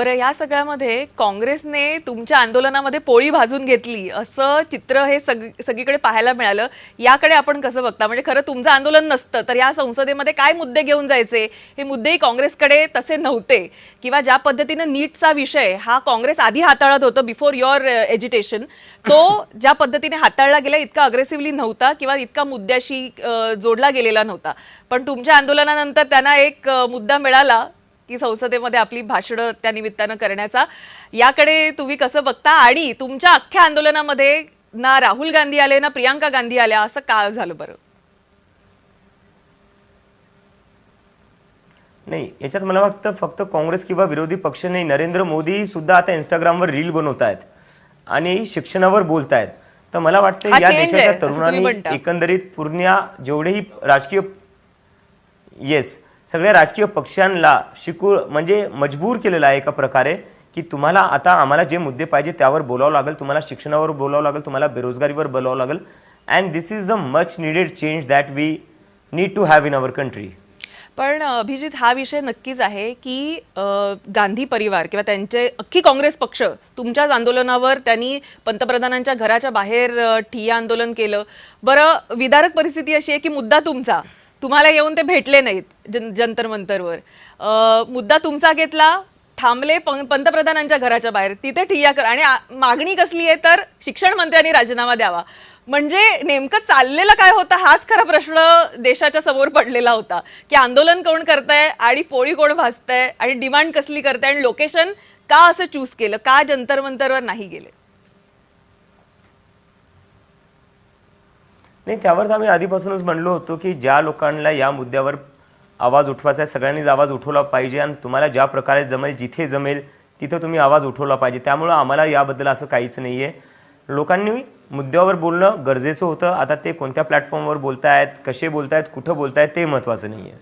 बरं, या सगळ्यामध्ये काँग्रेसने तुमच्या आंदोलनामध्ये पोळी भाजून घेतली असं चित्र हे सगळीकडे पाहायला मिळालं. याकडे आपण कसं बघता? म्हणजे खरं तुमचं आंदोलन नसतं तर या संसदेमध्ये काय मुद्दे घेऊन जायचे? हे मुद्देही काँग्रेसकडे तसे नव्हते, किंवा ज्या पद्धतीने नीटचा विषय हा काँग्रेस आधी हाताळत होतं बिफोर युअर एज्युटेशन, तो ज्या पद्धतीने हाताळला गेला इतका अग्रेसिव्हली नव्हता किंवा इतका मुद्द्याशी जोडला गेलेला नव्हता. पण तुमच्या आंदोलनानंतर त्यांना एक मुद्दा मिळाला की संसदेमध्ये आपली भाषणं त्या निमित्तानं करण्याचा. याकडे तुम्ही कसं बघता? आणि तुमच्या अख्ख्या आंदोलनामध्ये ना राहुल गांधी आले ना प्रियांका गांधी आल्या, असं का झालं बरं? नाही, याच्यात मला वाटतं फक्त काँग्रेस किंवा विरोधी पक्ष नाही, नरेंद्र मोदी सुद्धा आता इंस्टाग्रामवर रील बनवत आहेत आणि शिक्षणावर बोलत आहेत. तर मला वाटतं या देशाच्या तरुणांनी एकंदरीत पूर्ण जेवढेही राजकीय सगळ्या राजकीय पक्षांना म्हणजे मजबूर केलेलं आहे एका प्रकारे, की तुम्हाला आता आम्हाला जे मुद्दे पाहिजे त्यावर बोलावं लागेल, तुम्हाला शिक्षणावर बोलावं लागेल, तुम्हाला बेरोजगारीवर बोलावं लागेल. And this is the much needed change that we need to have in our country. पण अभिजित, हा विषय नक्कीच आहे की गांधी परिवार किंवा त्यांचे अख्खी काँग्रेस पक्ष तुमच्याच आंदोलनावर त्यांनी पंतप्रधानांच्या घराच्या बाहेर ठिय्या आंदोलन केलं. बरं, विदारक परिस्थिती अशी आहे की मुद्दा तुमचा, तुम्हाला येऊन ते भेटले नाहीत जंतर मंतरवर. मुद्दा तुमचा घेतला, थांबले पंतप्रधानांच्या घराच्या बाहेर, तिथे ठिय्या कर, आणि मागणी कसली आहे तर शिक्षण मंत्र्यांनी राजीनामा द्यावा. म्हणजे नेमकं चाललेलं काय होतं हाच खरा प्रश्न देशाच्या समोर पडलेला होता, की आंदोलन कोण करतंय आणि पोळी कोण भाजतंय आणि डिमांड कसली करताय आणि लोकेशन का असं चूज केलं, का जंतर मंतरवर नाही गेले? नाही, त्यावर आम्ही आधीपासूनच म्हणलो होतो की ज्या लोकांना या मुद्द्यावर आवाज उठवायचा आहे सगळ्यांनीच आवाज उठवला पाहिजे, आणि तुम्हाला ज्या प्रकारे जमेल, जिथे जमेल तिथं तुम्ही आवाज उठवला पाहिजे. त्यामुळं आम्हाला याबद्दल असं काहीच नाही आहे. लोकांनी मुद्द्यावर बोलणं गरजेचं होतं. आता ते कोणत्या प्लॅटफॉर्मवर बोलतायत, कसे बोलतायत, कुठं बोलतायत ते महत्त्वाचं नाही आहे.